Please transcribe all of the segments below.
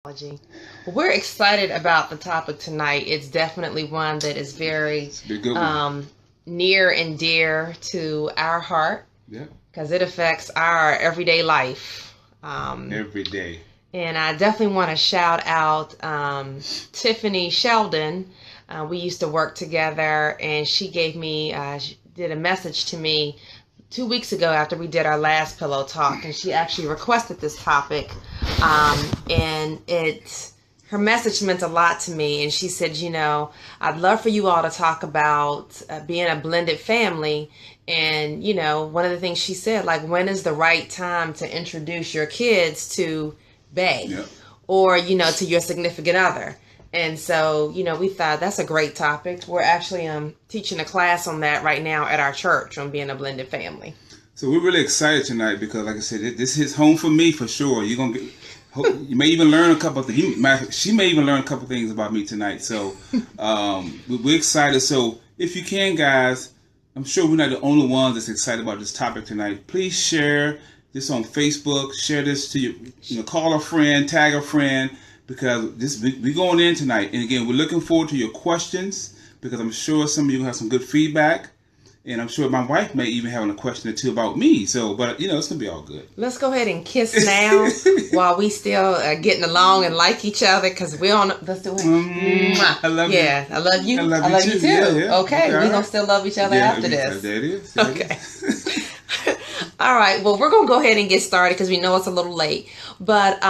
Well, we're excited about the topic tonight. It's definitely one that is very near and dear to our heart. Yeah. Because it affects our everyday life. Every day. And I definitely want to shout out Tiffany Sheldon. We used to work together, and she gave me, she did a message to me 2 weeks ago after we did our last pillow talk, and she actually requested this topic. And her message meant a lot to me. And she said, I'd love for you all to talk about being a blended family. And, one of the things she said, like, when is the right time to introduce your kids to bae? Yep. Or, to your significant other. And so, we thought that's a great topic. We're actually teaching a class on that right now at our church on being a blended family. So we're really excited tonight because, like I said, this hits home for me for sure. You're gonna get, you may even learn a couple of things. She may even learn a couple of things about me tonight. So we're excited. So if you can, guys, I'm sure we're not the only ones that's excited about this topic tonight. Please share this on Facebook. Share this to your, call a friend, tag a friend. Because we're going in tonight. And again, we're looking forward to your questions because I'm sure some of you have some good feedback. And I'm sure my wife may even have a question or two about me. So, but, it's going to be all good. Let's go ahead and kiss now while we still getting along and like each other because we're on. Let's do it. I love you. Yeah, I love you. I love you too. Yeah. Okay, we're going to still love each other after this. That is. Okay. All right. Well, we're going to go ahead and get started because we know it's a little late. But,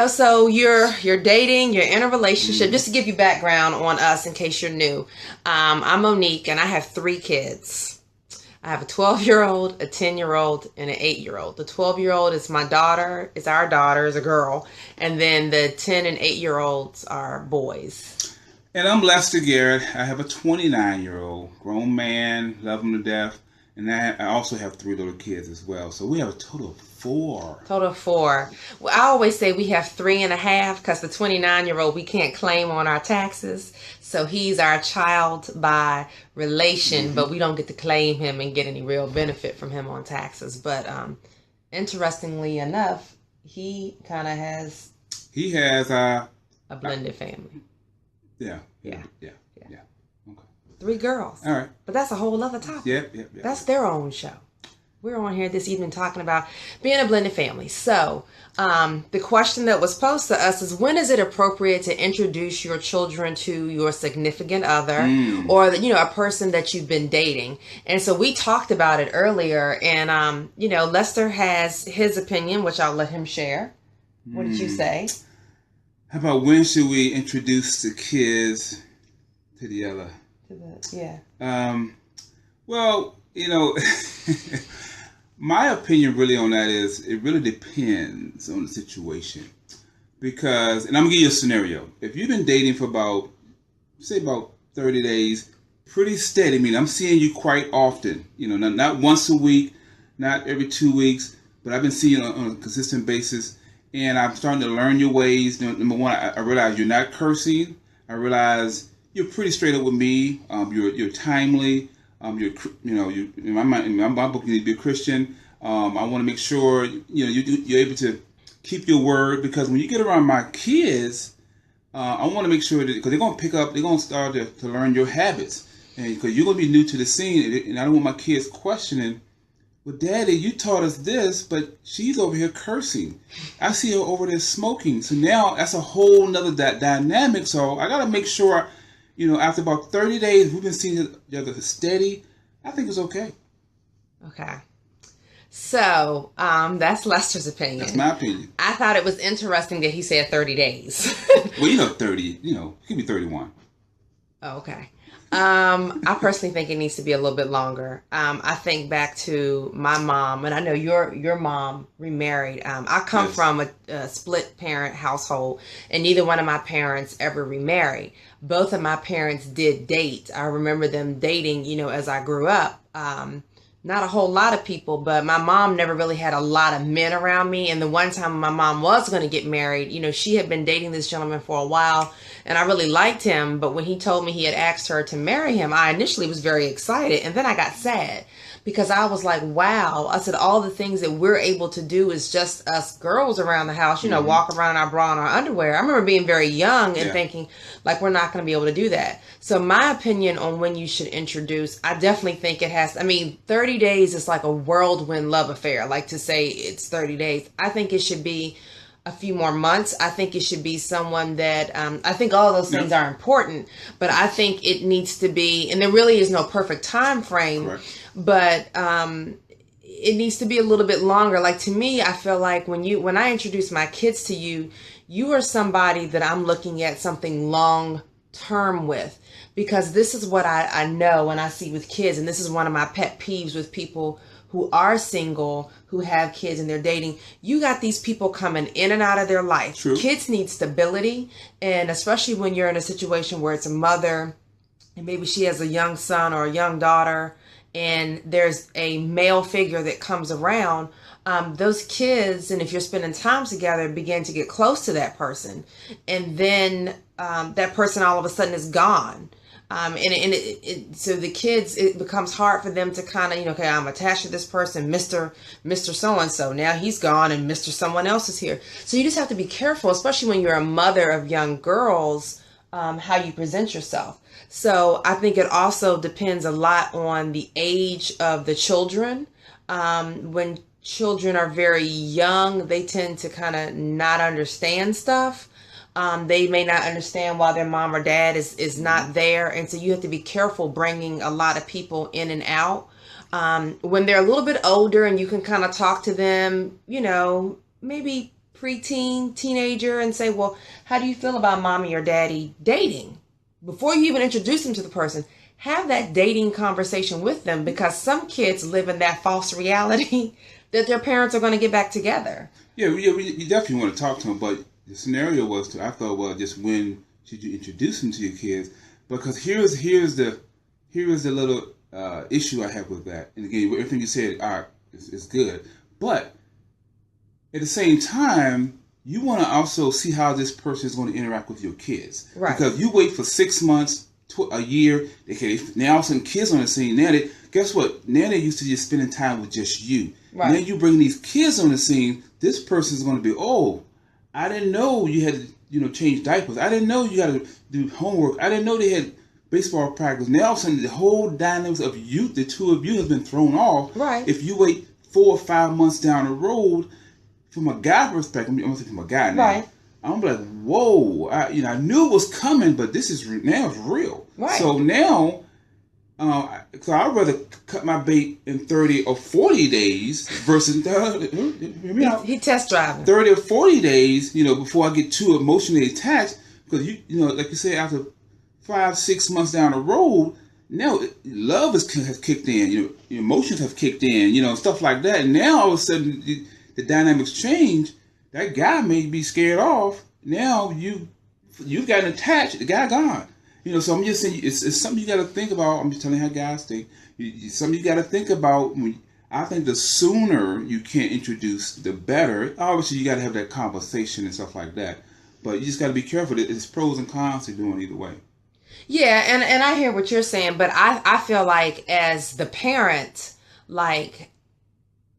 so you're dating, you're in a relationship. Just to give you background on us in case you're new, I'm Monique and I have 3 kids. I have a 12-year-old, a 10-year-old, and an 8-year-old. The 12-year-old is my daughter, is our daughter, is a girl. And then the 10 and 8-year-olds are boys. And I'm Lester Garrett. I have a 29-year-old grown man, love him to death. And I also have 3 little kids as well. So we have a total of 4. Total of 4. Well, I always say we have 3.5 because the 29-year-old we can't claim on our taxes. So he's our child by relation, but we don't get to claim him and get any real benefit from him on taxes. But interestingly enough, he kind of has... He has a blended family. Yeah. 3 girls. All right. But that's a whole other topic. Yep. That's their own show. We're on here this evening talking about being a blended family. So the question that was posed to us is, when is it appropriate to introduce your children to your significant other or, a person that you've been dating? And so we talked about it earlier. And, Lester has his opinion, which I'll let him share. What did you say? How about when should we introduce the kids to the other? Well, my opinion really on that is it really depends on the situation. Because, and I'm going to give you a scenario. If you've been dating for about 30 days, pretty steady. I mean, I'm seeing you quite often. Not once a week, not every 2 weeks, but I've been seeing you on a consistent basis. And I'm starting to learn your ways. Number one, I realize you're not cursing. I realize you're pretty straight up with me. You're timely. In my book, you need to be a Christian. I want to make sure you're able to keep your word, because when you get around my kids, I want to make sure that, because they're going to pick up, they're going to start to learn your habits, and because you're going to be new to the scene, and I don't want my kids questioning, well, Daddy, you taught us this, but she's over here cursing. I see her over there smoking. So now that's a whole nother dynamic. So I got to make sure. After about 30 days, we've been seeing each other steady. I think it's okay. Okay. So, that's Lester's opinion. That's my opinion. I thought it was interesting that he said 30 days. Well, 30, it could be 31. Oh, okay. I personally think it needs to be a little bit longer. I think back to my mom, and I know your mom remarried. I come from a split parent household, and neither one of my parents ever remarried. Both of my parents did date. I remember them dating, as I grew up. Not a whole lot of people, but my mom never really had a lot of men around me. And the one time my mom was going to get married, she had been dating this gentleman for a while, and I really liked him. But when he told me he had asked her to marry him, I initially was very excited. And then I got sad because I was like, wow. I said, all the things that we're able to do is just us girls around the house, walk around in our bra and our underwear. I remember being very young and thinking, like, we're not going to be able to do that. So my opinion on when you should introduce, I definitely think it has, 30 days is like a whirlwind love affair. Like to say it's 30 days. I think it should be a few more months. I think it should be someone that, I think all of those things are important, but I think it needs to be, and there really is no perfect time frame, but it needs to be a little bit longer. Like to me, I feel like when I introduce my kids to you, you are somebody that I'm looking at something long term with, because this is what I know and I see with kids. And this is one of my pet peeves with people who are single, who have kids and they're dating. You got these people coming in and out of their life. True. Kids need stability. And especially when you're in a situation where it's a mother and maybe she has a young son or a young daughter and there's a male figure that comes around, those kids, and if you're spending time together, begin to get close to that person. And then that person all of a sudden is gone. So the kids, it becomes hard for them to kind of, okay, I'm attached to this person, Mr. So-and-so. Now he's gone and Mr. someone else is here. So you just have to be careful, especially when you're a mother of young girls, how you present yourself. So I think it also depends a lot on the age of the children. When children are very young, they tend to kind of not understand stuff. They may not understand why their mom or dad is not there. And so you have to be careful bringing a lot of people in and out. When they're a little bit older and you can kind of talk to them, maybe preteen, teenager, and say, well, how do you feel about mommy or daddy dating? Before you even introduce them to the person, have that dating conversation with them, because some kids live in that false reality that their parents are going to get back together. Yeah, you definitely want to talk to them, but the scenario was I thought, well, just when should you introduce them to your kids? Because here's the little issue I have with that. And again, everything you said is good, but at the same time, you want to also see how this person is going to interact with your kids. Right. Because you wait for 6 months, a year, now all of a sudden kids on the scene. Now guess what? Now they're used to just spending time with just you. Right. Now you bring these kids on the scene. This person is going to be, oh, I didn't know you had to, change diapers. I didn't know you got to do homework. I didn't know they had baseball practice. Now all of a sudden the whole dynamics of you, the two of you, has been thrown off. Right. If you wait 4 or 5 months down the road, from a guy perspective, I'm going to say from a guy now. Right. I'm like, whoa, I knew it was coming, but this is now it's real. Right. So now, so I'd rather cut my bait in 30 or 40 days versus he test driving 30 or 40 days, before I get too emotionally attached. Because like you say, after 5-6 months down the road, now love has kicked in. Emotions have kicked in. Stuff like that. And now all of a sudden the dynamics change. That guy may be scared off. Now you've gotten attached. The guy gone. So I'm just saying it's something you got to think about. I'm just telling you how guys think. Something you got to think about. I think the sooner you can introduce, the better. Obviously, you got to have that conversation and stuff like that. But you just got to be careful. There's pros and cons to doing either way. Yeah, and I hear what you're saying, but I feel like as the parent, like,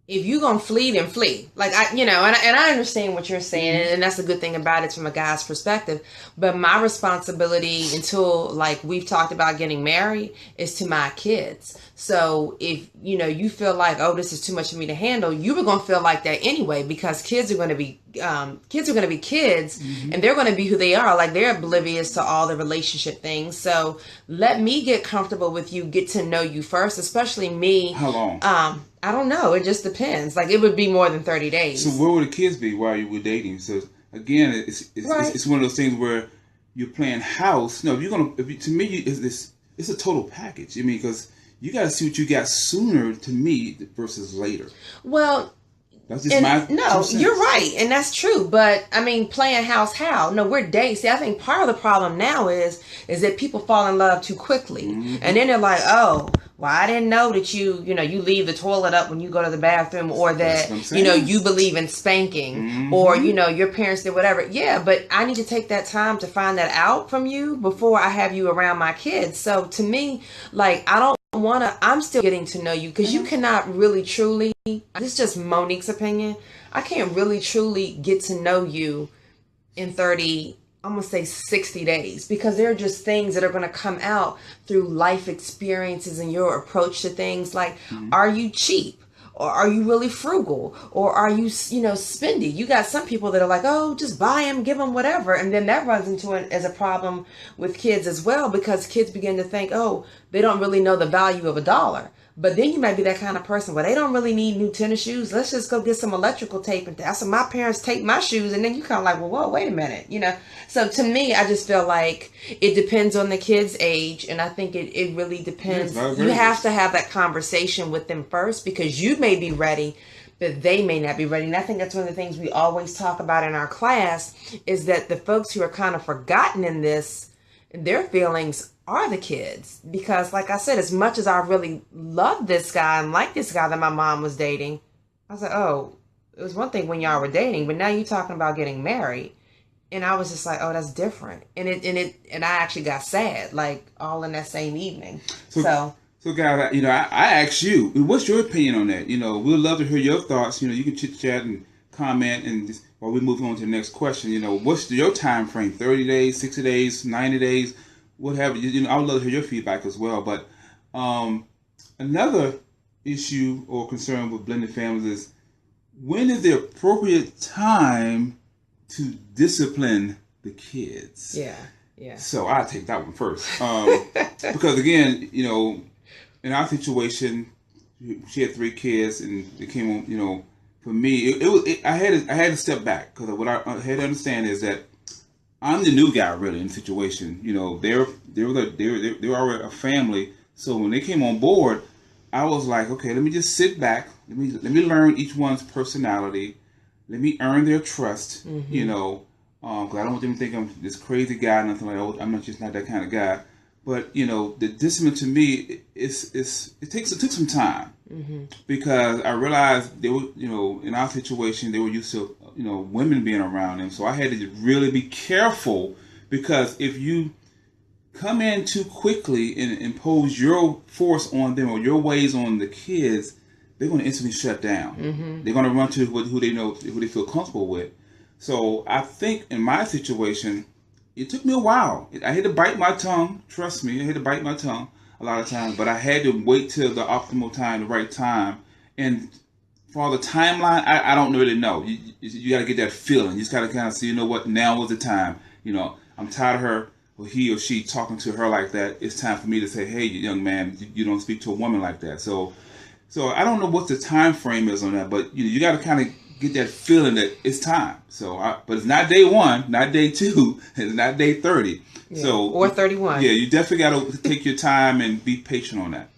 if you're going to flee, then flee. Like, and I understand what you're saying, and that's a good thing about it from a guy's perspective. But my responsibility until, like, we've talked about getting married is to my kids. So if, you feel like, oh, this is too much for me to handle, you were going to feel like that anyway, because kids are going to be kids, and they're going to be who they are. Like, they're oblivious to all the relationship things. So let me get comfortable with you, get to know you first, especially me. How long? I don't know. It just depends. Like, it would be more than 30 days. So where would the kids be while you were dating? So again, it's one of those things where you're playing house. No, to me, it's a total package. Because you got to see what you got sooner to me versus later. Well, that's just no, you're right, and that's true. But playing house, how? No, we're dating. See, I think part of the problem now is that people fall in love too quickly, and then they're like, oh, well, I didn't know that you leave the toilet up when you go to the bathroom, or that you believe in spanking, or your parents did whatever. Yeah, but I need to take that time to find that out from you before I have you around my kids. So to me, like, I don't want to, I'm still getting to know you, because you cannot really truly, this is just Monique's opinion, I can't really truly get to know you in 30, I'm going to say 60 days, because there are just things that are going to come out through life experiences and your approach to things. Like, are you cheap? Or are you really frugal? Or are you, spendy? You got some people that are like, oh, just buy them, give them whatever. And then that runs into it as a problem with kids as well, because kids begin to think, oh, they don't really know the value of a dollar. But then you might be that kind of person where they don't really need new tennis shoes. Let's just go get some electrical tape. And that's what my parents taped my shoes. And then you kind of like, well, whoa, wait a minute. So to me, I just feel like it depends on the kid's age. And I think it really depends. You have to have that conversation with them first, because you may be ready, but they may not be ready. And I think that's one of the things we always talk about in our class, is that the folks who are kind of forgotten in this, their feelings are the kids. Because like I said, as much as I really love this guy and like this guy that my mom was dating, I was like, oh, it was one thing when y'all were dating, but now you're talking about getting married. And I was just like, oh, that's different. And I actually got sad, like all in that same evening. So guys, I asked you, what's your opinion on that? We'd love to hear your thoughts. You can chit chat and comment, and just, while we move on to the next question, what's your time frame? 30 days, 60 days, 90 days, what have you? I would love to hear your feedback as well. But another issue or concern with blended families is, when is the appropriate time to discipline the kids? Yeah. So I'll take that one first. Because again, in our situation, she had 3 kids, and it came on, for me, I had to step back, because what I had to understand is that I'm the new guy really in the situation. They were already a family, so when they came on board, I was like, okay, let me just sit back, let me learn each one's personality, let me earn their trust, because I don't want them to think I'm this crazy guy, nothing like that. I'm just not that kind of guy. But the discipline to me it took some time, because I realized they were in our situation, they were used to women being around them, so I had to really be careful, because if you come in too quickly and impose your force on them or your ways on the kids, they're going to instantly shut down. They're going to run to who they feel comfortable with. So I think in my situation, it took me a while. I had to bite my tongue. Trust me, I had to bite my tongue a lot of times. But I had to wait till the optimal time, the right time. And for the timeline, I don't really know. You got to get that feeling. You just got to kind of see, what, now was the time. I'm tired of her, or he or she, talking to her like that. It's time for me to say, hey, young man, you don't speak to a woman like that. So I don't know what the time frame is on that. But you got to kind of get that feeling that it's time. But it's not day 1, not day 2, it's not day 30. Yeah, or 31. Yeah, you definitely got to take your time and be patient on that.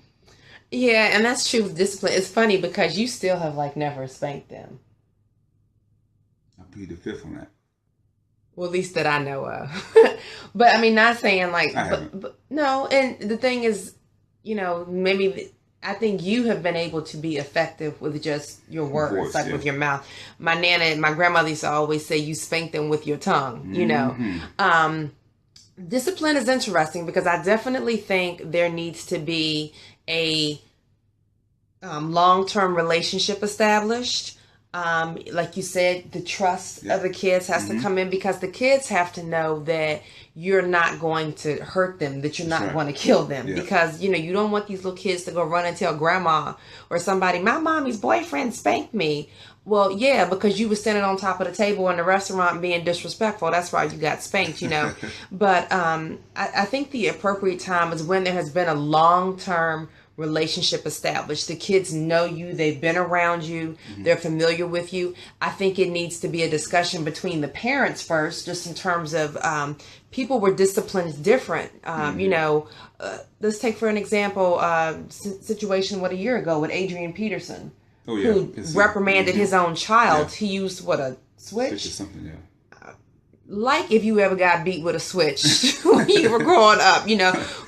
Yeah, and that's true with discipline. It's funny because you still have never spanked them. I plead the fifth on that. Well, at least that I know of. But I mean, not saying but no. And the thing is, maybe I think you have been able to be effective with just your words, with your mouth. My nana and my grandmother used to always say, you spank them with your tongue, Discipline is interesting, because I definitely think there needs to be a long-term relationship established. Like you said, the trust of the kids has to come in, because the kids have to know that you're not going to hurt them, that you're not going to kill them. Because, you don't want these little kids to go run and tell grandma or somebody, my mommy's boyfriend spanked me. Well, yeah, because you were standing on top of the table in the restaurant being disrespectful. That's why you got spanked, But I think the appropriate time is when there has been a long-term relationship established. The kids know you, they've been around you, they're familiar with you. I think it needs to be a discussion between the parents first, just in terms of people were disciplined different. Let's take for an example situation a year ago with Adrian Peterson, who reprimanded his own child. He used a switch or something, like if you ever got beat with a switch when you were growing up,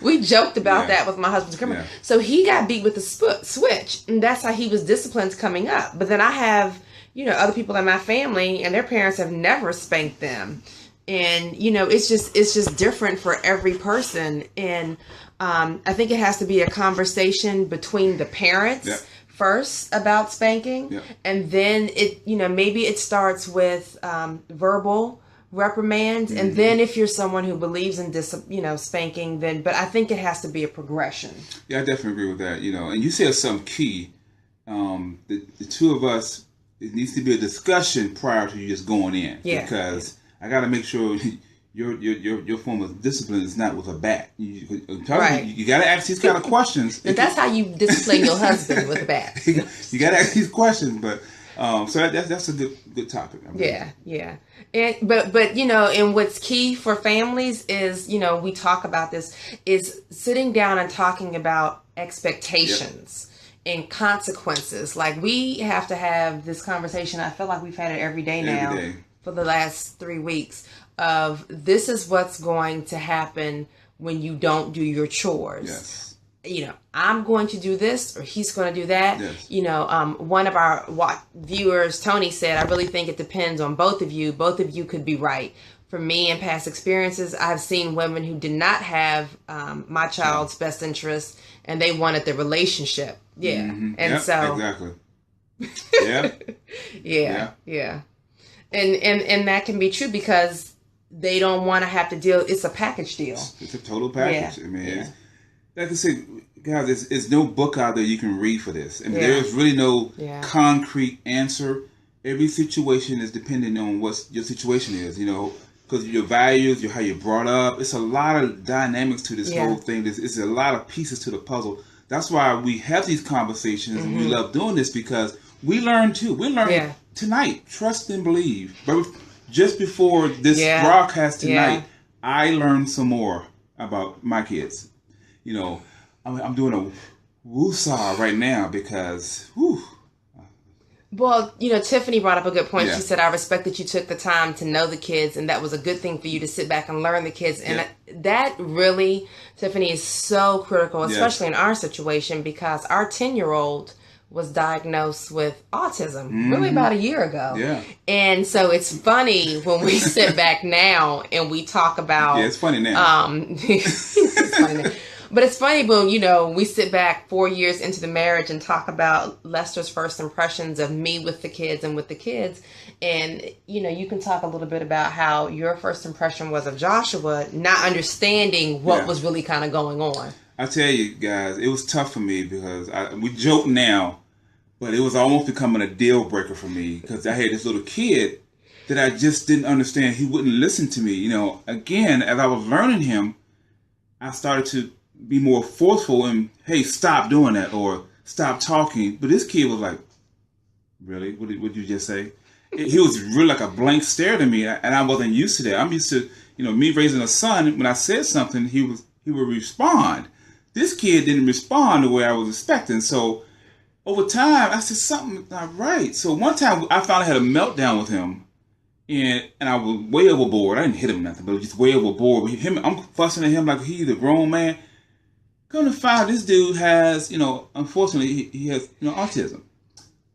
we joked about that with my husband's grandma. So he got beat with a switch, and that's how he was disciplined coming up. But then I have, other people in my family, and their parents have never spanked them. And it's just different for every person. And I think it has to be a conversation between the parents. Yep. First about spanking. Yep. And then maybe it starts with verbal reprimands. Mm-hmm. And then if you're someone who believes in spanking, then, but I think it has to be a progression. Yeah, I definitely agree with that. And you said something key. The two of us, it needs to be a discussion prior to you just going in. Yeah. Because I got to make sure your form of discipline is not with a bat. Right. You got to ask these kind of questions. And that's how you discipline your husband, with a bat. You got to ask these questions, but so that's a good topic. Yeah. And but and what's key for families is we talk about this is sitting down and talking about expectations. Yep. And consequences. Like, we have to have this conversation. I feel like we've had it every day now for the last 3 weeks of this is what's going to happen when you don't do your chores. Yes. I'm going to do this or he's going to do that. Yes. One of our viewers, Tony, said, I really think it depends on both of you. Both of you could be right. For me, in past experiences, I've seen women who did not have my child's best interest, and they wanted the relationship. Yeah. Mm-hmm. And so exactly. Yeah. And that can be true because they don't want to have to deal. It's a package deal. It's a total package. Yeah. I mean, like I said, guys, there's no book out there you can read for this. I mean, there's really no concrete answer. Every situation is dependent on what your situation is, because your values, how you're brought up. It's a lot of dynamics to this whole thing. It's a lot of pieces to the puzzle. That's why we have these conversations, and we love doing this because we learn too. We learned tonight. Trust and believe. But just before this broadcast tonight, I learned some more about my kids. I'm doing a woosah right now because, whew. Well, Tiffany brought up a good point. She said, I respect that you took the time to know the kids, and that was a good thing for you to sit back and learn the kids. And that really, Tiffany, is so critical, especially in our situation, because our 10-year-old was diagnosed with autism really about a year ago. Yeah. And so it's funny when we sit back now and we talk about... Yeah, it's funny now. It's funny now. But it's funny when, we sit back 4 years into the marriage and talk about Lester's first impressions of me with the kids and with the kids. And, you can talk a little bit about how your first impression was of Joshua, not understanding what was really kind of going on. I tell you guys, it was tough for me because we joke now, but it was almost becoming a deal breaker for me because I had this little kid that I just didn't understand. He wouldn't listen to me. Again, as I was learning him, I started to be more forceful and, hey, stop doing that or stop talking. But this kid was like, really? What did you just say? He was really like a blank stare to me, and I wasn't used to that. I'm used to, me raising a son. When I said something, he would respond. This kid didn't respond the way I was expecting. So over time, I said something's not right. So one time I finally had a meltdown with him. And I was way overboard. I didn't hit him nothing, but just way overboard. With him, I'm fussing at him like he's a grown man. Come to find, this dude has, unfortunately, he has, autism.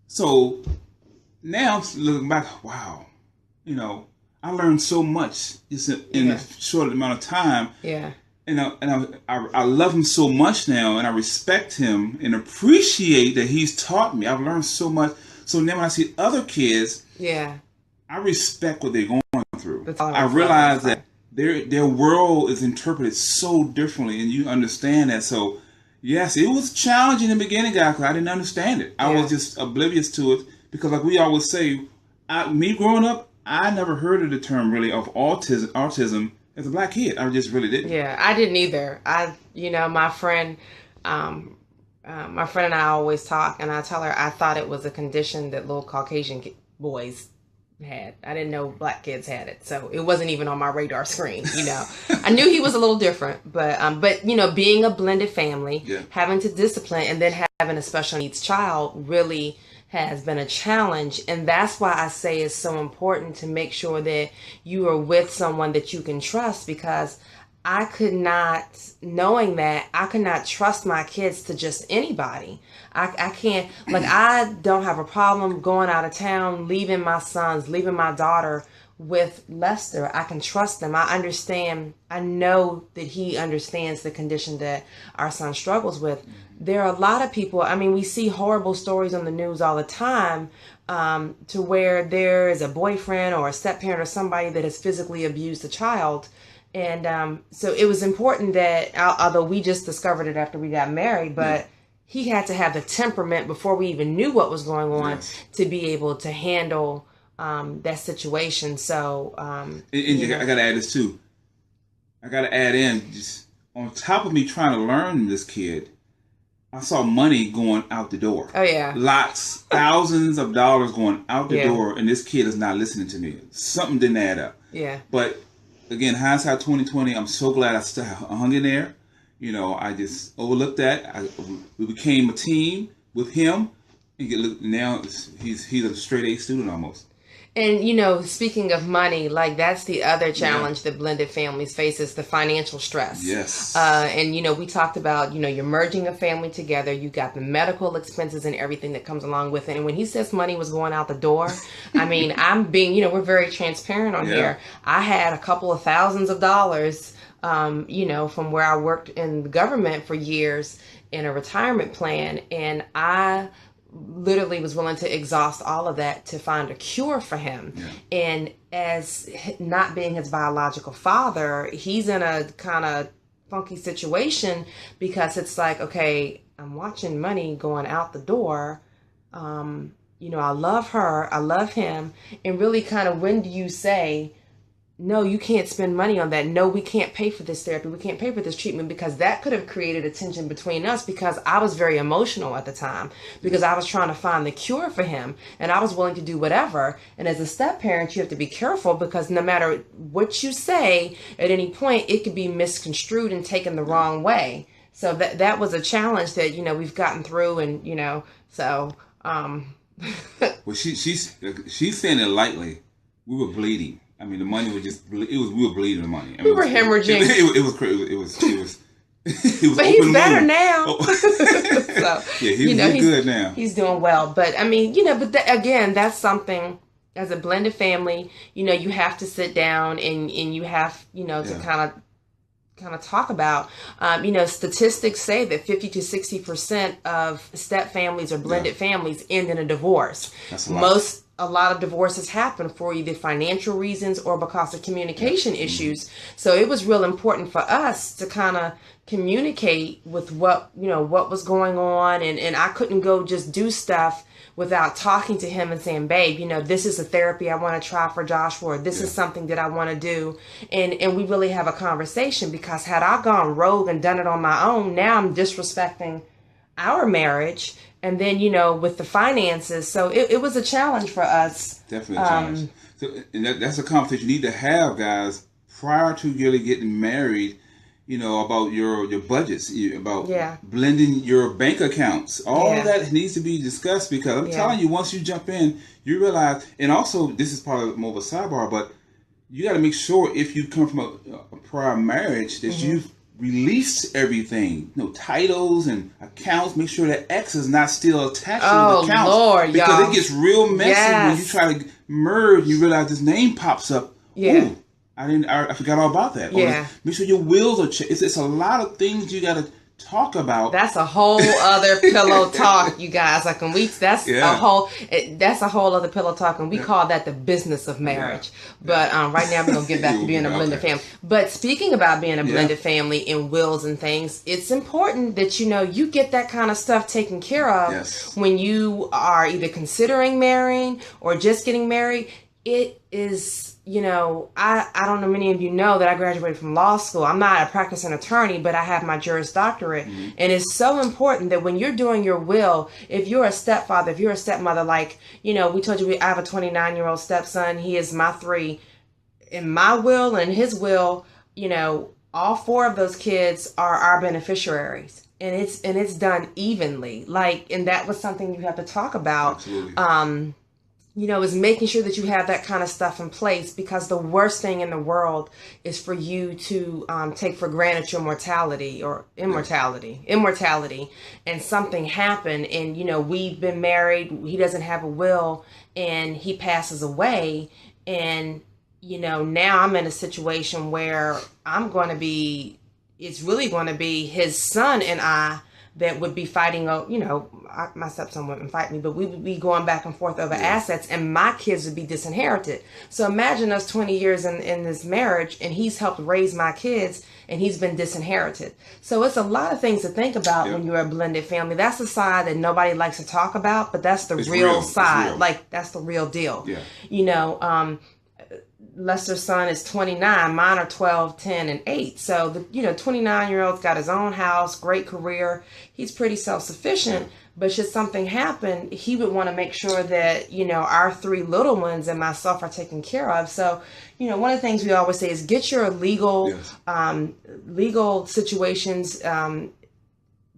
So now I'm looking back, wow, I learned so much just in a short amount of time. Yeah. And I love him so much now, and I respect him and appreciate that he's taught me. I've learned so much. So now when I see other kids, I respect what they're going through. I realize that their world is interpreted so differently, and you understand that. So, yes, it was challenging in the beginning, guys, because I didn't understand it. I was just oblivious to it because, like we always say, me growing up, I never heard of the term really of autism as a black kid. I just really didn't. Yeah, I didn't either. My friend and I always talk, and I tell her I thought it was a condition that little Caucasian boys had. I didn't know black kids had it, so it wasn't even on my radar screen. I knew he was a little different, but being a blended family, having to discipline, and then having a special needs child really has been a challenge. And that's why I say it's so important to make sure that you are with someone that you can trust, because I could not, knowing that, I could not trust my kids to just anybody. I can't, I don't have a problem going out of town, leaving my sons, leaving my daughter with Lester. I can trust him. I understand. I know that he understands the condition that our son struggles with. There are a lot of people, I mean, we see horrible stories on the news all the time, to where there is a boyfriend or a step-parent or somebody that has physically abused a child. And so it was important that, although we just discovered it after we got married, but he had to have the temperament before we even knew what was going on to be able to handle that situation. So, and I got to add this too. I got to add in, just on top of me trying to learn this kid, I saw money going out the door. Oh yeah, lots, thousands of dollars going out the door, and this kid is not listening to me. Something didn't add up. Yeah. But again, hindsight 2020. I'm so glad I still hung in there. You know, I just overlooked that. We became a team with him, and now he's a straight A student almost. And, you know, speaking of money, like that's the other challenge that blended families face is the financial stress. Yes. And, you know, we talked about, you know, you're merging a family together. You got the medical expenses and everything that comes along with it. And when he says money was going out the door, I mean, I'm being, you know, we're very transparent on here. I had a couple of thousands of dollars, you know, from where I worked in the government for years in a retirement plan. And I literally was willing to exhaust all of that to find a cure for him. And as not being his biological father, he's in a kind of funky situation because it's like, okay, I'm watching money going out the door. You know, I love her, I love him. And really kind of, when do you say, no, you can't spend money on that. No, we can't pay for this therapy. We can't pay for this treatment, because that could have created a tension between us, because I was very emotional at the time because I was trying to find the cure for him and I was willing to do whatever. And as a step parent, you have to be careful, because no matter what you say at any point, it could be misconstrued and taken the wrong way. So that was a challenge that, you know, we've gotten through, and, you know, so, well, she's saying it lightly. We were bleeding. I mean, the money was just, we were bleeding the money. I mean, we were hemorrhaging. It was crazy. It was but he's better now. So, yeah, he's good now. He's doing well. But I mean, you know, but again, that's something, as a blended family, you know, you have to sit down and you have, you know, to kind of talk about, you know, statistics say that 50 to 60% of step families or blended families end in a divorce. That's a lot. A lot of divorces happen for either financial reasons or because of communication issues. So it was real important for us to kind of communicate with what was going on. And I couldn't go just do stuff without talking to him and saying, babe, you know, this is a therapy I want to try for Joshua, or this is something that I want to do. And we really have a conversation, because had I gone rogue and done it on my own, now I'm disrespecting our marriage. And then, you know, with the finances. So it was a challenge for us. Definitely a challenge. So, and that's a conversation you need to have, guys, prior to really getting married, you know, about your budgets, about blending your bank accounts. All of that needs to be discussed, because I'm telling you, once you jump in, you realize, and also this is part of more of a sidebar, but you got to make sure, if you come from a prior marriage, that you've release everything, you know, titles and accounts. Make sure that X is not still attached to the accounts, Lord, because it gets real messy when you try to merge. You realize this name pops up. Ooh, I forgot all about that. Make sure your wills are checked. It's a lot of things you got to talk about. That's a whole other pillow talk, you guys. Like, when that's a whole other pillow talk, and we call that the business of marriage. But right now we're gonna get back to being a blended family. But speaking about being a blended family and wills and things, it's important that, you know, you get that kind of stuff taken care of when you are either considering marrying or just getting married. It is, you know, I don't know, many of you know that I graduated from law school. I'm not a practicing attorney, but I have my Juris Doctorate. And it's so important that when you're doing your will, if you're a stepfather, if you're a stepmother, like, you know, we told you I have a 29-year-old stepson. He is my 3. In my will and his will, you know, all 4 of those kids are our beneficiaries. And it's done evenly. Like, and that was something you have to talk about. Absolutely. You know, is making sure that you have that kind of stuff in place, because the worst thing in the world is for you to take for granted your mortality or immortality, and something happened, and, you know, we've been married, he doesn't have a will, and he passes away, and now I'm in a situation where it's really going to be his son and I that would be fighting. My stepson wouldn't fight me, but we would be going back and forth over assets, and my kids would be disinherited. So imagine us 20 years in this marriage, and he's helped raise my kids, and he's been disinherited. So it's a lot of things to think about when you're a blended family. That's the side that nobody likes to talk about, but that's the real side. Like, that's the real deal. Yeah. Lester's son is 29. Mine are 12, 10, and 8. So the 29-year-old's got his own house, great career. He's pretty self-sufficient. But should something happen, he would want to make sure that our 3 little ones and myself are taken care of. So one of the things we always say is get your legal situations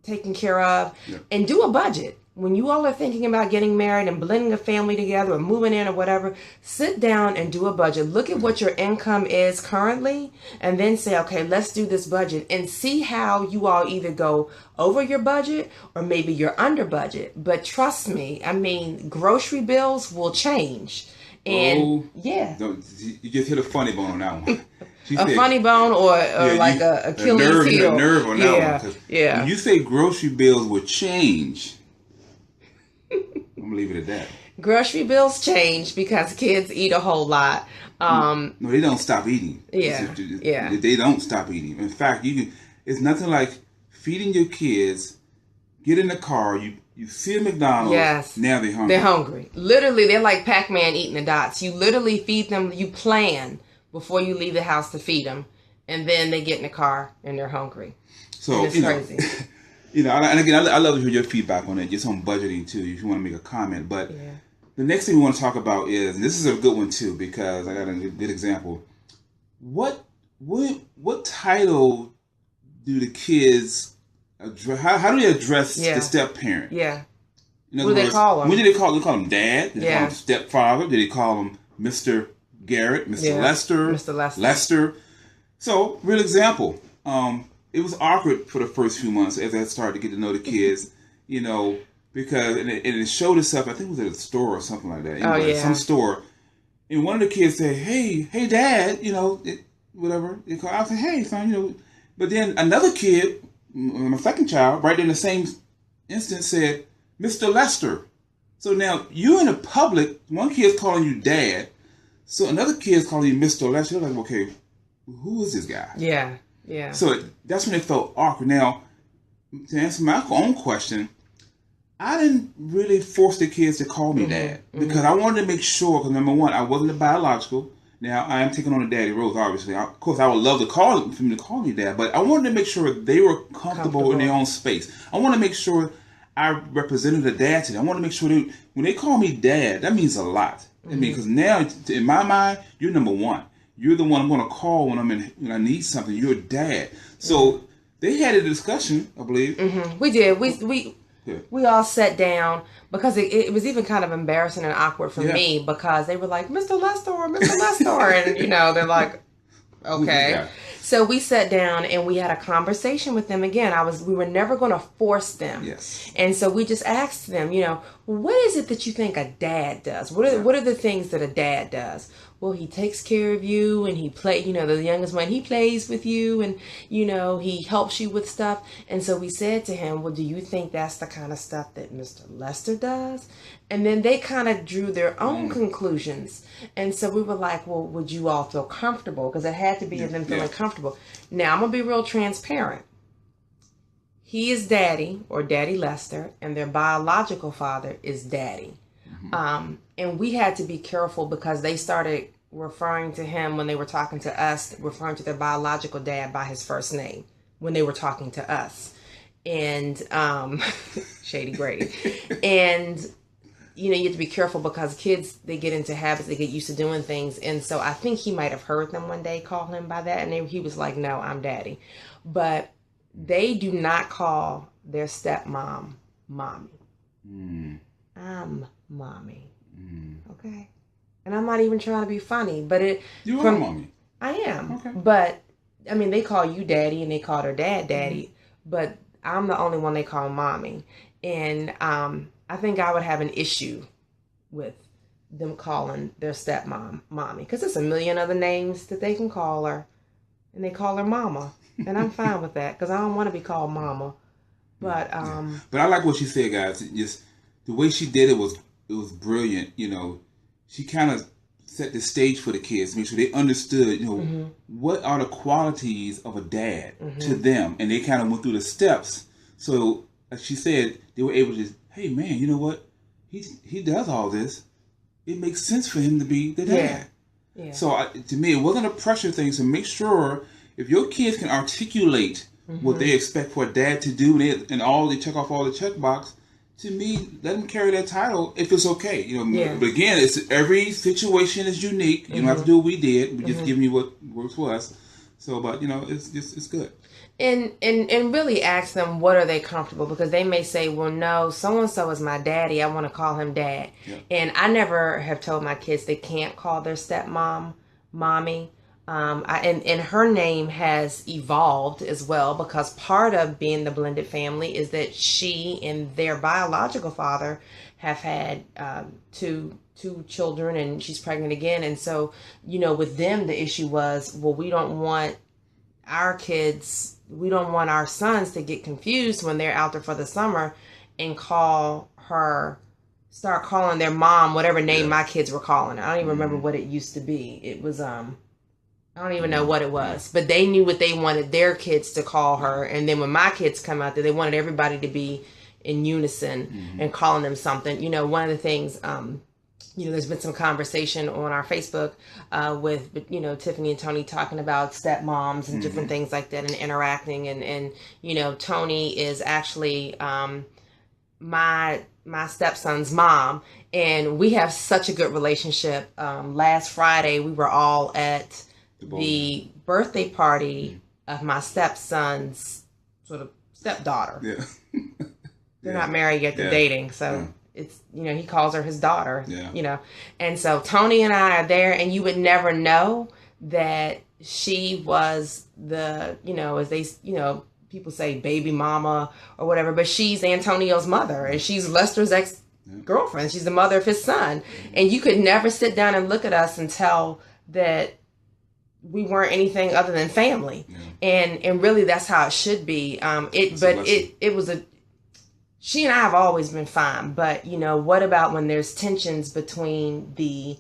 taken care of, and do a budget. When you all are thinking about getting married and blending a family together or moving in or whatever, sit down and do a budget. Look at what your income is currently, and then say, okay, let's do this budget, and see how you all either go over your budget or maybe you're under budget. But trust me, grocery bills will change. And you just hit a funny bone on that one. Funny bone or like a Achilles heel. A nerve on that one. Yeah. When you say grocery bills will change, I'm gonna leave it at that. Grocery bills change because kids eat a whole lot. No, they don't stop eating. Yeah. They don't stop eating. In fact, it's nothing like feeding your kids. Get in the car, you see a McDonald's. Yes. Now they're hungry. They're hungry. Literally, they're like Pac-Man eating the dots. You literally feed them. You plan before you leave the house to feed them, and then they get in the car and they're hungry. So and it's crazy. And again, I love to hear your feedback on it, just on budgeting too, if you want to make a comment. But the next thing we want to talk about is, and this is a good one too, because I got a good example. What title do the kids address? How do they address the step parent? Yeah. In what do they call them? When did they call them? Dad? Did they call him stepfather? Did they call him Mr. Garrett, Mr. Lester? Mr. Lester. So, real example. It was awkward for the first few months as I started to get to know the kids, because it showed itself. I think it was at a store or something like that. Some store, and one of the kids said, "Hey, Dad," whatever. I said, "Hey, son," But then another kid, my second child, right in the same instance, said, "Mr. Lester." So now you in the public, one kid's calling you Dad, so another kid's calling you Mr. Lester. You're like, okay, who is this guy? Yeah. Yeah. So that's when it felt awkward. Now, to answer my own question, I didn't really force the kids to call me Dad because I wanted to make sure, because number one, I wasn't a biological. Now, I am taking on the daddy roles, obviously. Of course, I would love for them to call me Dad, but I wanted to make sure they were comfortable in their own space. I want to make sure I represented a dad to them. I want to make sure when they call me Dad, that means a lot. Because now, in my mind, you're number one. You're the one I'm going to call when I need something. You're Dad. So they had a discussion, I believe. We did. We all sat down because it was even kind of embarrassing and awkward for me because they were like, Mr. Lester, Mr. Lester. And, they're like, okay. So we sat down and we had a conversation with them again. We were never going to force them. Yes. And so we just asked them, what is it that you think a dad does? What are the things that a dad does? Well, he takes care of you and he the youngest one, he plays with you and, he helps you with stuff. And so we said to him, well, do you think that's the kind of stuff that Mr. Lester does? And then they kind of drew their own conclusions. And so we were like, well, would you all feel comfortable? Because it had to be them feeling comfortable. Now, I'm going to be real transparent. He is Daddy or Daddy Lester, and their biological father is Daddy. And we had to be careful because they started referring to him when they were talking to us, referring to their biological dad by his first name when they were talking to us. And Shady Grady. And you have to be careful because kids, they get into habits, they get used to doing things. And so I think he might have heard them one day call him by that. And he was like, no, I'm Daddy. But they do not call their stepmom Mommy. I'm Mommy. Okay? And I'm not even trying to be funny, but you are Mommy. I am. Okay. But, they call you Daddy and they call their dad Daddy. But I'm the only one they call Mommy. And I think I would have an issue with them calling their stepmom mommy, because there's a million other names that they can call her, and they call her mama, and I'm fine with that because I don't want to be called mama. But but I like what she said, guys. Just the way she did it was brilliant. She kind of set the stage for the kids, make sure they understood, what are the qualities of a dad to them, and they kind of went through the steps. So, as she said, they were able to just, hey man, you know what? He does all this. It makes sense for him to be the dad. Yeah. So to me, it wasn't a pressure thing. So make sure if your kids can articulate what they expect for a dad to do, and they check off all the checkbox. To me, let them carry that title if it's okay. But again, every situation is unique. You don't have to do what we did. We just giving you what works for us. So, but it's good. And really ask them, what are they comfortable? Because they may say, well, no, so-and-so is my daddy. I want to call him dad. Yeah. And I never have told my kids they can't call their stepmom mommy. And her name has evolved as well, because part of being the blended family is that she and their biological father have had two children, and she's pregnant again. And so, with them, the issue was, well, we don't want our sons to get confused when they're out there for the summer and start calling their mom whatever name my kids were calling her. I don't even remember what it used to be. It was I don't even know what it was, but they knew what they wanted their kids to call her. And then when my kids come out there, they wanted everybody to be in unison and calling them something. One of the things, there's been some conversation on our Facebook with, Tiffany and Tony talking about stepmoms and different things like that, and interacting. And Tony is actually my stepson's mom, and we have such a good relationship. Last Friday, we were all at the birthday party of my stepson's sort of stepdaughter. Yeah. They're not married yet, they're dating. So it's, he calls her his daughter, And so Tony and I are there, and you would never know that she was the, as they, people say baby mama or whatever, but she's Antonio's mother, and she's Lester's ex-girlfriend. She's the mother of his son. And you could never sit down and look at us and tell that we weren't anything other than family. And really that's how it should be. She and I have always been fine, but what about when there's tensions between the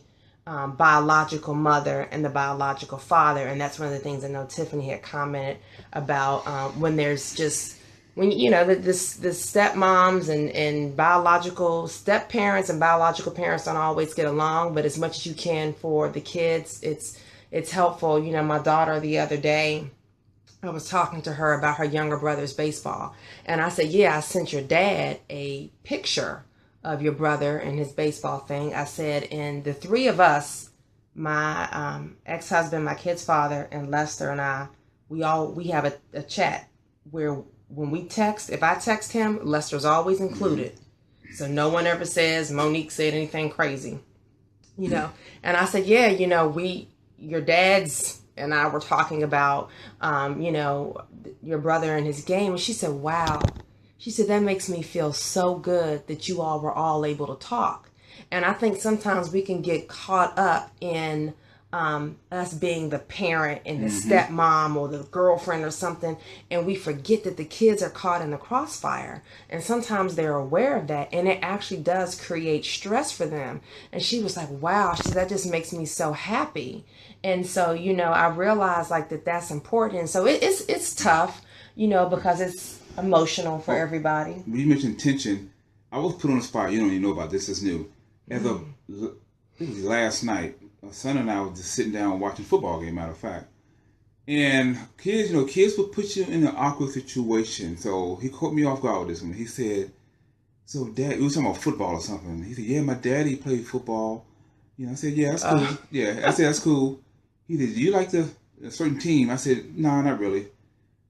biological mother and the biological father? And that's one of the things I know Tiffany had commented about, when there's just, when this stepmoms and biological step parents and biological parents don't always get along, but as much as you can for the kids, it's helpful. My daughter the other day, I was talking to her about her younger brother's baseball. And I said, I sent your dad a picture of your brother and his baseball thing. I said, and the three of us, my ex-husband, my kid's father, and Lester and I, we have a chat where when we text, if I text him, Lester's always included. So no one ever says Monique said anything crazy, And I said, your dad's and I were talking about, your brother and his game. And she said, wow. She said, that makes me feel so good that you all were all able to talk. And I think sometimes we can get caught up in us being the parent and the stepmom or the girlfriend or something, and we forget that the kids are caught in the crossfire. And sometimes they're aware of that, and it actually does create stress for them. And she was like, wow, she said, that just makes me so happy. And so, I realized that's important. And so it's tough, because it's emotional for everybody. When you mentioned tension, I was put on the spot. You don't even know about this. It's new. As of last night, my son and I was just sitting down watching a football game, matter of fact. And kids will put you in an awkward situation. So he caught me off guard with this one. He said, so Dad, we were talking about football or something. He said, yeah, my daddy played football. I said, yeah, that's cool. I said, that's cool. He said, do you like a certain team? I said, no, not really.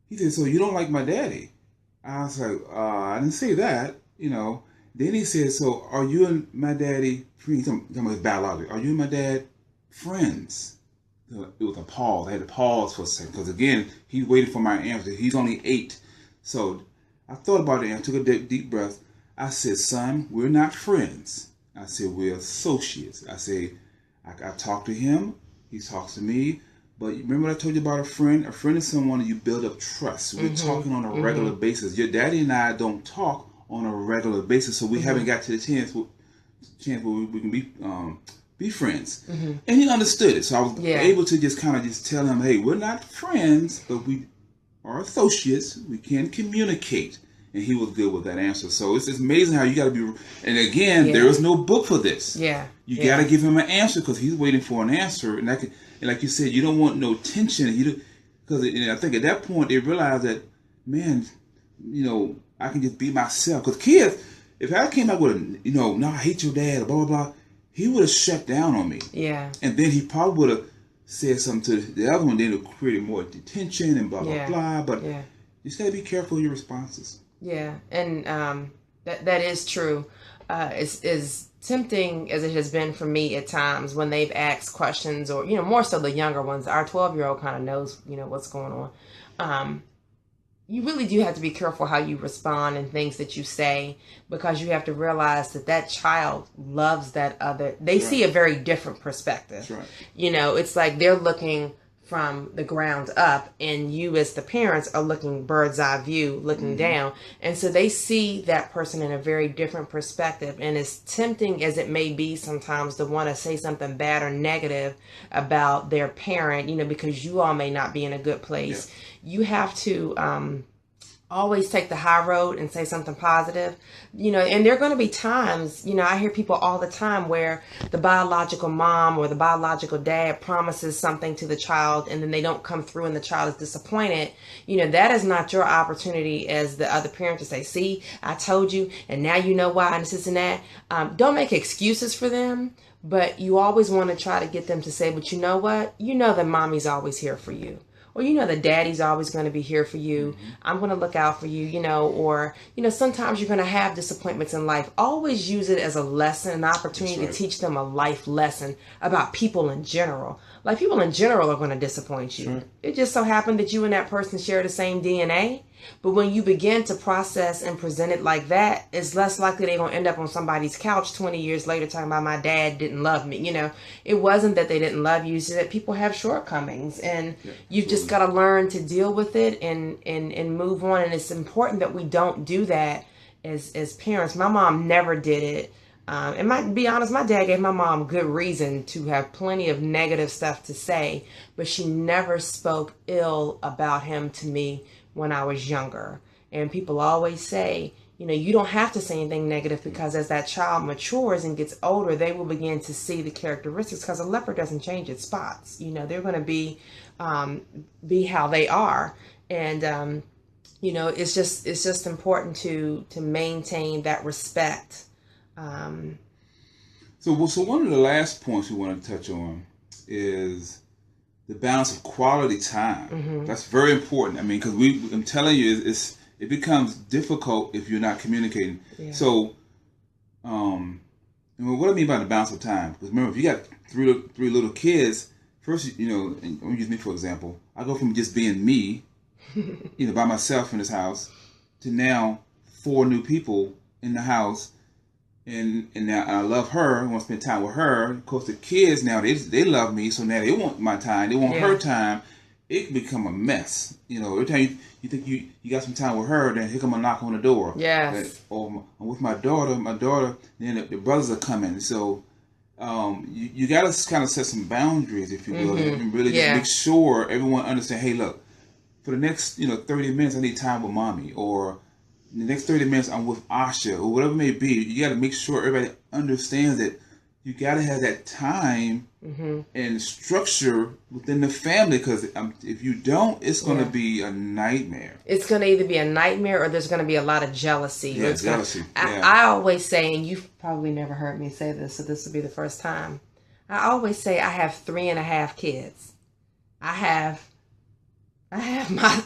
He said, so you don't like my daddy? I was like, I didn't say that, Then he said, so are you and my daddy friends? Talking about his biological. Are you and my dad friends? It was a pause. I had to pause for a second because, again, he waited for my answer. He's only 8. So I thought about it and took a deep breath. I said, son, we're not friends. I said, we're associates. I say, I talk to him, he talks to me. But remember what I told you about a friend? A friend is someone that you build up trust. We're talking on a regular basis. Your daddy and I don't talk on a regular basis, so we haven't got to the chance where we can be friends. And he understood it. So I was able to just kind of just tell him, hey, we're not friends, but we are associates. We can communicate. And he was good with that answer. So it's amazing how you got to be. And again, there is no book for this. You got to give him an answer because he's waiting for an answer. And like you said, you don't want no tension. Because I think at that point they realized that, man, I can just be myself. Because kids, if I came out with no, I hate your dad, blah blah blah, he would have shut down on me. And then he probably would have said something to the other one. Then it created more tension and blah blah blah. But you just got to be careful of your responses. And that is true. As tempting as it has been for me at times when they've asked questions, or more so the younger ones. Our 12-year-old kind of knows what's going on. You really do have to be careful how you respond and things that you say, because you have to realize that child loves that other. They see a very different perspective. It's like they're looking from the ground up, and you as the parents are looking bird's eye view, looking down. And so they see that person in a very different perspective. And as tempting as it may be sometimes to want to say something bad or negative about their parent, because you all may not be in a good place, you have to always take the high road and say something positive, and there are going to be times, I hear people all the time where the biological mom or the biological dad promises something to the child and then they don't come through and the child is disappointed. That is not your opportunity as the other parent to say, see, I told you, and now you know why, and this and that. Don't make excuses for them, but you always want to try to get them to say, but you know what? That mommy's always here for you. Or that daddy's always going to be here for you. I'm going to look out for you, or, sometimes you're going to have disappointments in life. Always use it as a lesson, an opportunity to teach them a life lesson about people in general. Like, people in general are going to disappoint you. It just so happened that you and that person share the same DNA. But when you begin to process and present it like that, it's less likely they're going to end up on somebody's couch 20 years later talking about my dad didn't love me. It wasn't that they didn't love you. It's that people have shortcomings, and you've just got to learn to deal with it and move on. And it's important that we don't do that as parents. My mom never did it. And to be honest, my dad gave my mom good reason to have plenty of negative stuff to say, but she never spoke ill about him to me when I was younger. And people always say, you don't have to say anything negative, because as that child matures and gets older, they will begin to see the characteristics, because a leopard doesn't change its spots. They're going to be how they are. And, it's just important to maintain that respect. So one of the last points we want to touch on is the balance of quality time. That's very important. I mean, because I'm telling you, it becomes difficult if you're not communicating. So, what I mean by the balance of time, because remember, if you got three little kids, first, and I'm use me for example. I go from just being me, by myself in this house, to now 4 new people in the house. And now I love her. I want to spend time with her. Of course, the kids now, they love me, so now they want my time. They want her time. It can become a mess. Every time you think you got some time with her, then here come a knock on the door. Or I'm with my daughter, then the brothers are coming. So you got to kind of set some boundaries, if you will, and really just make sure everyone understands, hey, look, for the next 30 minutes, I need time with mommy, or the next 30 minutes I'm with Asha, or whatever it may be. You got to make sure everybody understands that you got to have that time and structure within the family, because if you don't, it's going to be a nightmare. It's going to either be a nightmare or there's going to be a lot of jealousy. Jealousy. I always say, and you've probably never heard me say this, so this will be the first time. I always say I have 3.5 kids. I have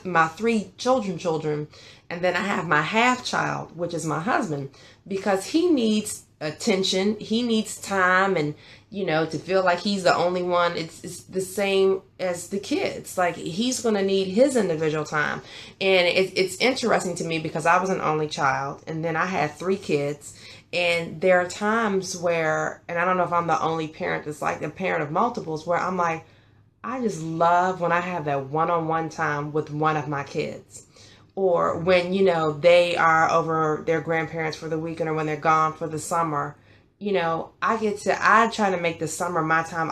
my 3 children, and then I have my half child, which is my husband, because he needs attention, he needs time, and to feel like he's the only one. It's the same as the kids. Like, he's going to need his individual time. And it's interesting to me, because I was an only child, and then I had 3 kids, And there are times where, and I don't know if I'm the only parent that's like a parent of multiples, where I'm like, I just love when I have that one-on-one time with one of my kids. Or when, they are over their grandparents for the weekend, or when they're gone for the summer. I try to make the summer my time.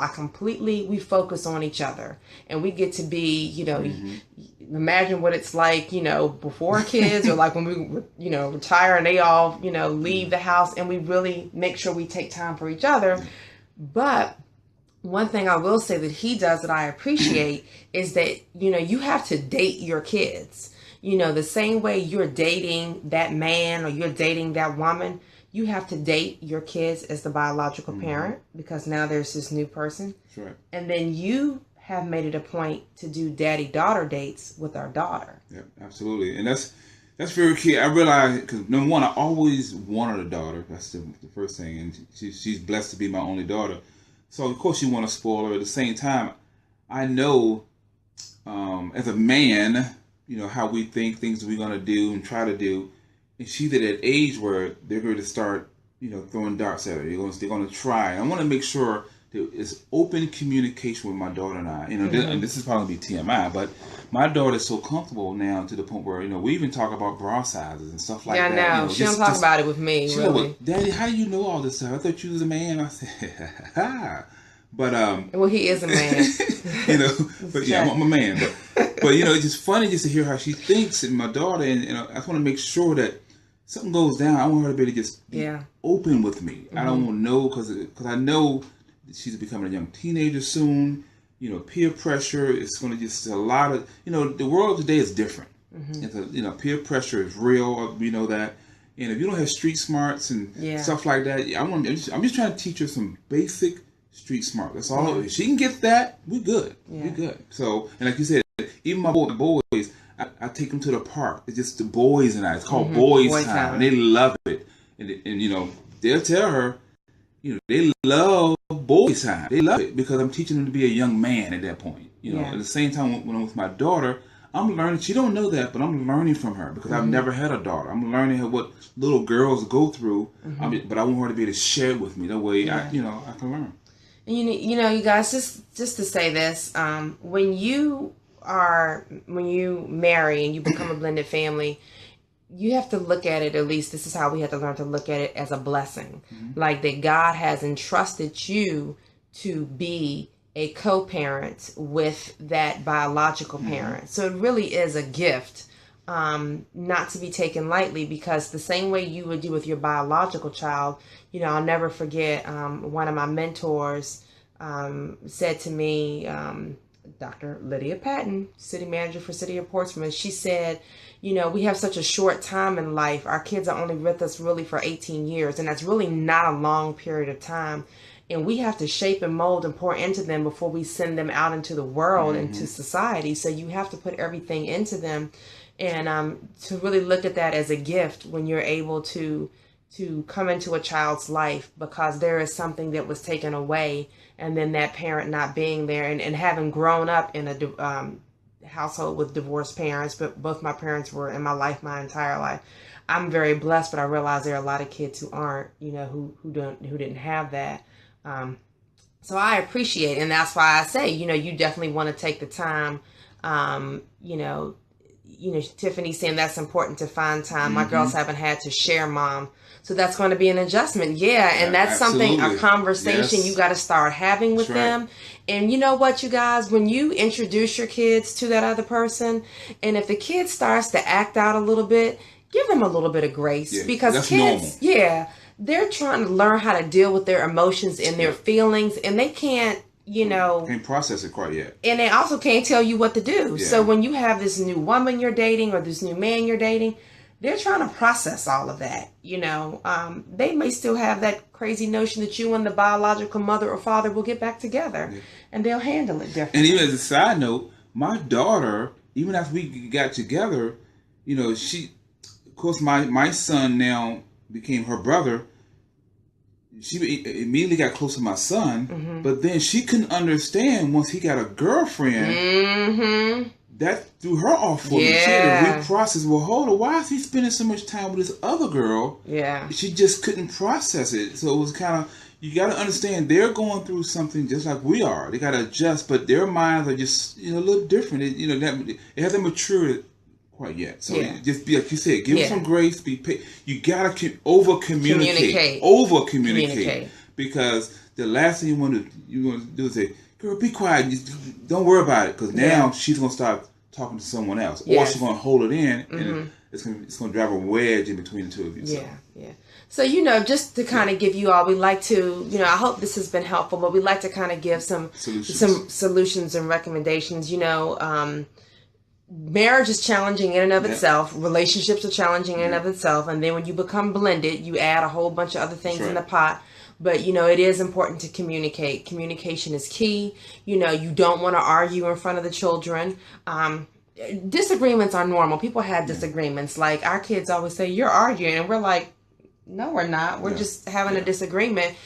We focus on each other, and we get to be, imagine what it's like, before kids, or like when we, retire and they all, leave the house, and we really make sure we take time for each other. But one thing I will say that he does that I appreciate is that, you have to date your kids. The same way you're dating that man or you're dating that woman, you have to date your kids as the biological parent, because now there's this new person. Right. And then you have made it a point to do daddy-daughter dates with our daughter. Yeah, absolutely. And that's very key. I realize, because number one, I always wanted a daughter. That's the first thing. And she's blessed to be my only daughter. So, of course, you want to spoil her. At the same time, I know as a man, how we think things we're going to do and try to do. And she's at that age where they're going to start, throwing darts at her. They're going to try. And I want to make sure there is open communication with my daughter and I. And this is probably be TMI, but my daughter is so comfortable now to the point where, we even talk about bra sizes and stuff like that. Yeah, I know. She don't talk about it with me, really. Well, Daddy, how do you know all this stuff? I thought you was a man. I said, ha. But well, he is a man. But yeah, I'm a man. But it's just funny just to hear how she thinks, and my daughter, and I just want to make sure that something goes down. I want her to be able to just be open with me. I don't want to know, because I know she's becoming a young teenager soon. Peer pressure is going to just a lot of the world today is different. It's peer pressure is real. We know that. And if you don't have street smarts and stuff like that, I'm just trying to teach her some basic street smart. That's all. If she can get that, we're good. We're good. So, and like you said, even my boys, I take them to the park. It's just the boys and I. It's called boys time. And they love it. And they'll tell her, they love boys time. They love it because I'm teaching them to be a young man at that point. At the same time, when I'm with my daughter, I'm learning. She don't know that, but I'm learning from her because I've never had a daughter. I'm learning what little girls go through. But I want her to be able to share it with me. That way, I can learn. And you guys, just to say this, when you marry and you become a blended family, you have to look at it, at least this is how we have to learn to look at it, as a blessing. Like that God has entrusted you to be a co-parent with that biological parent. So it really is a gift, not to be taken lightly, because the same way you would do with your biological child, I'll never forget, one of my mentors said to me, Dr. Lydia Patton, city manager for City of Portsmouth, she said, we have such a short time in life. Our kids are only with us really for 18 years, and that's really not a long period of time. And we have to shape and mold and pour into them before we send them out into the world, into society. So you have to put everything into them. And to really look at that as a gift when you're able to come into a child's life, because there is something that was taken away, and then that parent not being there, and having grown up in a household with divorced parents, but both my parents were in my life my entire life. I'm very blessed, but I realize there are a lot of kids who aren't, who didn't have that. So I appreciate it, and that's why I say, you definitely want to take the time. Tiffany saying that's important to find time. My girls haven't had to share mom. So that's going to be an adjustment. Yeah. And that's something, a conversation you got to start having with them. And you know what, you guys, when you introduce your kids to that other person, and if the kid starts to act out a little bit, give them a little bit of grace, because kids, they're trying to learn how to deal with their emotions and their feelings, and they can't, can't process it quite yet. And they also can't tell you what to do. So when you have this new woman you're dating or this new man you're dating, they're trying to process all of that. They may still have that crazy notion that you and the biological mother or father will get back together, and they'll handle it differently. And even as a side note, my daughter, even after we got together, she, of course, my son now became her brother. She immediately got close to my son, but then she couldn't understand once he got a girlfriend that threw her off for me. She had to reprocess. Well, hold on, why is he spending so much time with this other girl? Yeah. She just couldn't process it. So it was kind of, you got to understand they're going through something just like we are. They got to adjust, but their minds are just, a little different. It hasn't matured quite yet. So just be like you said, give them some grace. You got to over communicate. Over communicate. Because the last thing you want to do is say, girl, be quiet. Don't worry about it, because now she's gonna start talking to someone else, or she's gonna hold it in, and it's gonna drive a wedge in between the two of you. So just to kind of give you all, we like to, I hope this has been helpful, but we like to kind of give some solutions and recommendations. Marriage is challenging in and of itself. Relationships are challenging in and of itself, and then when you become blended, you add a whole bunch of other things in the pot. But, it is important to communicate. Communication is key. You don't want to argue in front of the children. Disagreements are normal. People have disagreements. Like, our kids always say, you're arguing. And we're like, no, we're not. We're just having a disagreement.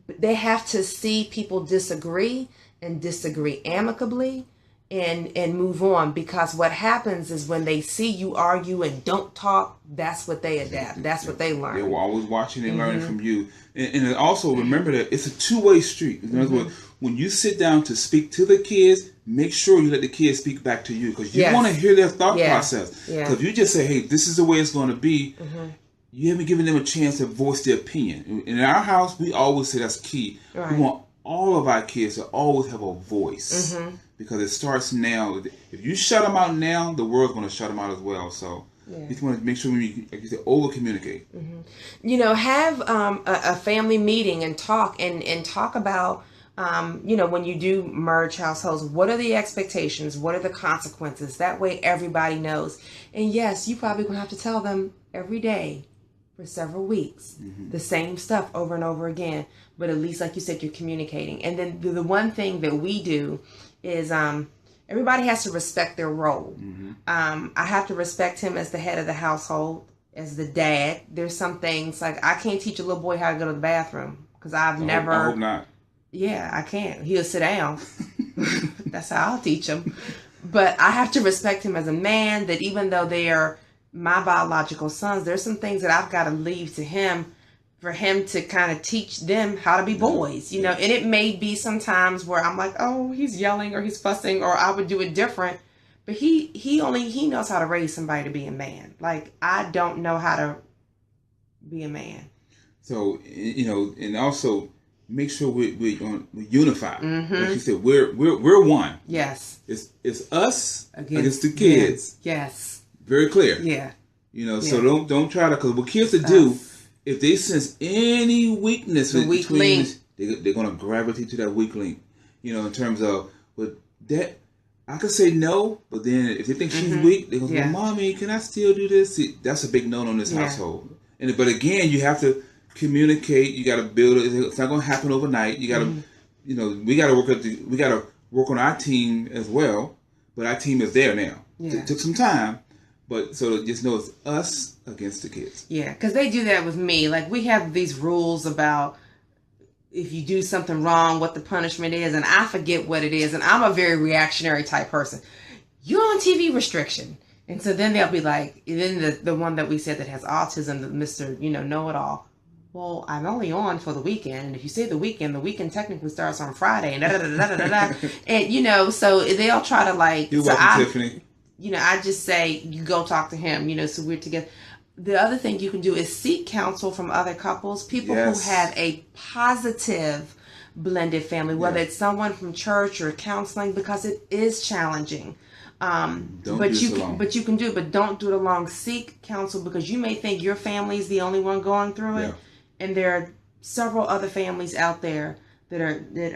They have to see people disagree and disagree amicably and move on, because what happens is when they see you argue and don't talk, that's what they adapt. That's what they learn. They're always watching and learning from you. And also remember that it's a two-way street. In other words, when you sit down to speak to the kids, make sure you let the kids speak back to you, because you want to hear their thought process. Because if you just say, hey, this is the way it's going to be, you haven't given them a chance to voice their opinion. In our house, we always say that's key. We want all of our kids to always have a voice, because it starts now. If you shut them out now, the world's going to shut them out as well. So you just want to make sure, like you said, over communicate. Have a family meeting and talk about when you do merge households, what are the expectations? What are the consequences? That way everybody knows. And yes, you probably going to have to tell them every day for several weeks the same stuff over and over again. But at least, like you said, you're communicating. And then the one thing that we do is everybody has to respect their role. I have to respect him as the head of the household, as the dad. There's some things, like, I can't teach a little boy how to go to the bathroom, because I hope not. Yeah, I can't. He'll sit down. That's how I'll teach him. But I have to respect him as a man, that even though they are my biological sons, there's some things that I've got to leave to him, for him to kind of teach them how to be boys, and it may be sometimes where I'm like, oh, he's yelling or he's fussing, or I would do it different. But he knows how to raise somebody to be a man. Like, I don't know how to be a man. So, and also make sure we unify. Like you said, we're one. Yes. It's us against the kids. Yes. Very clear. Yeah. So don't try to, because what kids will do, if they sense any weakness between, they're going to gravitate to that weak link. In terms of, but that, I could say no, but then if they think she's weak, they go, well, Mommy, can I still do this? See, that's a big no in this household. But again, you have to communicate. You got to build it. It's not going to happen overnight. You got to, we got to work on our team as well. But our team is there now. It took some time. But so just know it's us against the kids. Yeah, because they do that with me. Like, we have these rules about if you do something wrong, what the punishment is, and I forget what it is. And I'm a very reactionary type person. You're on TV restriction. And so then they'll be like, then the one that we said that has autism, the Mr. Know-it-all. Well, I'm only on for the weekend. And if you say the weekend technically starts on Friday. And da-da-da-da-da-da. And, so they'll try to, like... You're welcome, Tiffany. I just say, you go talk to him, so we're together. The other thing you can do is seek counsel from other couples, people who have a positive blended family, whether it's someone from church or counseling, because it is challenging. But you can do it, but don't do it alone. Seek counsel, because you may think your family is the only one going through it, and there are several other families out there that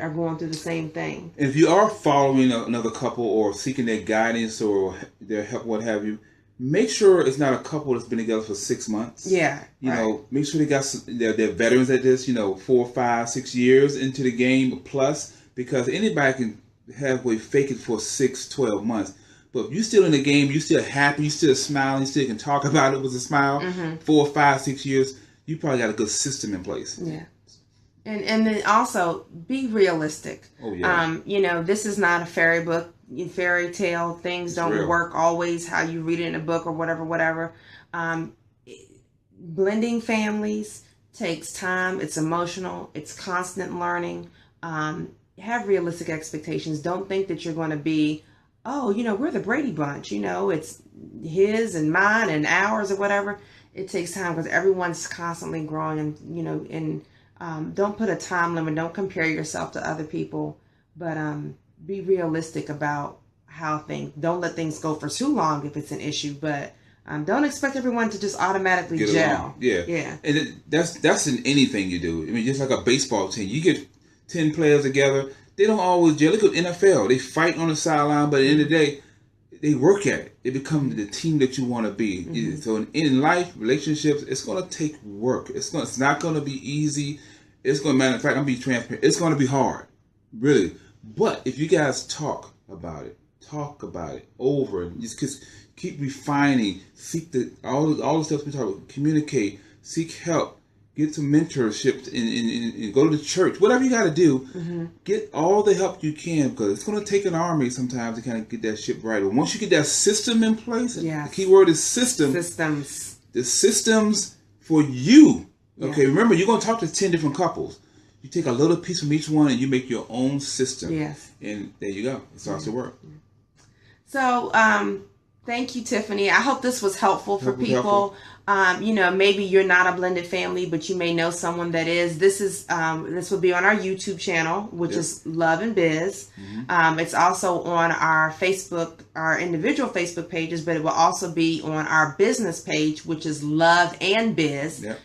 are going through the same thing. And if you are following another couple or seeking their guidance or their help, what have you, make sure it's not a couple that's been together for 6 months. Make sure they're veterans at this, 4, 5, 6 years into the game plus, because anybody can halfway fake it for 6, 12 months. But if you're still in the game, you're still happy, you're still smiling, you still can talk about it with a smile, 4, 5, 6 years, you probably got a good system in place. And then also be realistic. Oh yeah. You know, this is not a fairy tale. Things It's don't real. work always how you read it in a book or whatever. Um, Blending families takes time. It's emotional. It's constant learning. Have realistic expectations. Don't think that you're going to be, oh, you know, we're the Brady Bunch. You know, it's his and mine and ours or whatever. It takes time because everyone's constantly growing, and you know, and don't put a time limit. Don't compare yourself to other people, but be realistic about how things. Don't let things go for too long if it's an issue, but don't expect everyone to just automatically Get gel. along. Yeah. Yeah. And that's in anything you do. I mean, just like a baseball team, you get 10 players together. They don't always gel. Look at NFL. They fight on the sideline, but at the end of the day, they work at it. They become the team that you want to be. Mm-hmm. So in life, relationships, it's going to take work. It's not going to be easy. It's going to, matter of fact, I'm going to be transparent. It's going to be hard, really. But if you guys talk about it over, and just keep refining, seek all the steps we talk about, communicate, seek help, get some mentorship, and go to the church. Whatever you got to do, Mm-hmm. get all the help you can, because it's going to take an army sometimes to kind of get that ship right. But once you get that system in place, Yes. the key word is system. Systems. The systems for you. Okay, Yeah. remember, you're going to talk to 10 different couples. You take a little piece from each one and you make your own system. Yes. And there you go. It starts to work. So, thank you, Tiffany. I hope this was helpful for people. You know, maybe you're not a blended family, but you may know someone that is. This will be on our YouTube channel, which is Love and Biz. Mm-hmm. It's also on our Facebook, our individual Facebook pages, but it will also be on our business page, which is Love and Biz. Yep.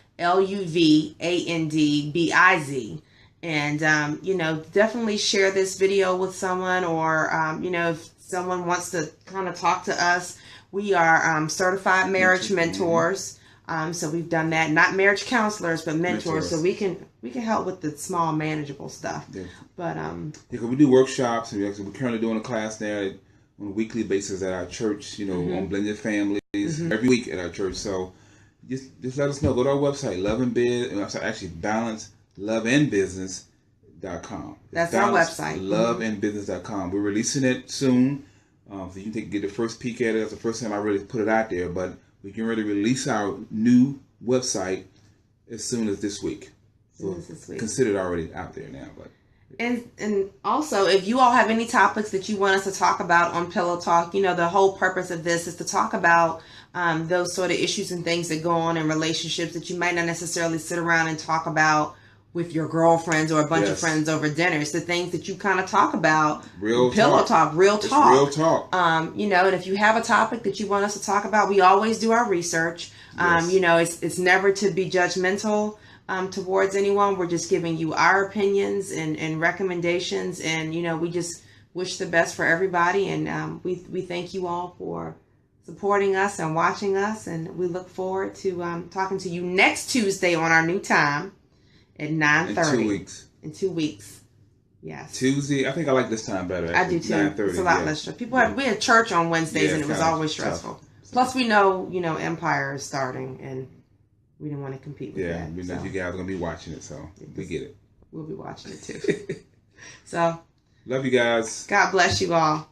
LUVANDBIZ. And, you know, definitely share this video with someone, or, you know, if someone wants to kind of talk to us. We are certified marriage mentors. So we've done that. Not marriage counselors, but mentors. So we can help with the small manageable stuff. Yeah. But because we do workshops, and we're currently doing a class there on a weekly basis at our church, you know, on blended families every week at our church. So just let us know. Go to our website, Love and Biz, actually Balance loveandbusiness.com. That's our website. Loveandbusiness.com. We're releasing it soon, so you can get the first peek at it. That's the first time I really put it out there, but we can really release our new website as soon as this week. So consider it already out there now. But and also, if you all have any topics that you want us to talk about on Pillow Talk, you know, the whole purpose of this is to talk about those sort of issues and things that go on in relationships that you might not necessarily sit around and talk about with your girlfriends or a bunch of friends over dinner. It's the things that you kind of talk about. Real talk. Real talk. You know, and if you have a topic that you want us to talk about, we always do our research. You know, it's never to be judgmental towards anyone. We're just giving you our opinions and recommendations, and you know, we just wish the best for everybody, and we thank you all for supporting us and watching us, and we look forward to talking to you next Tuesday on our new time at 9:30. In 2 weeks. Yes. Tuesday. I think I like this time better. I do too. 9:30. It's a lot less stressful. We had church on Wednesdays, and it was always stressful. Tough. Plus, we know, Empire is starting, and we didn't want to compete with that. Yeah, we know you guys are going to be watching it, so we get it. We'll be watching it too. So, love you guys. God bless you all.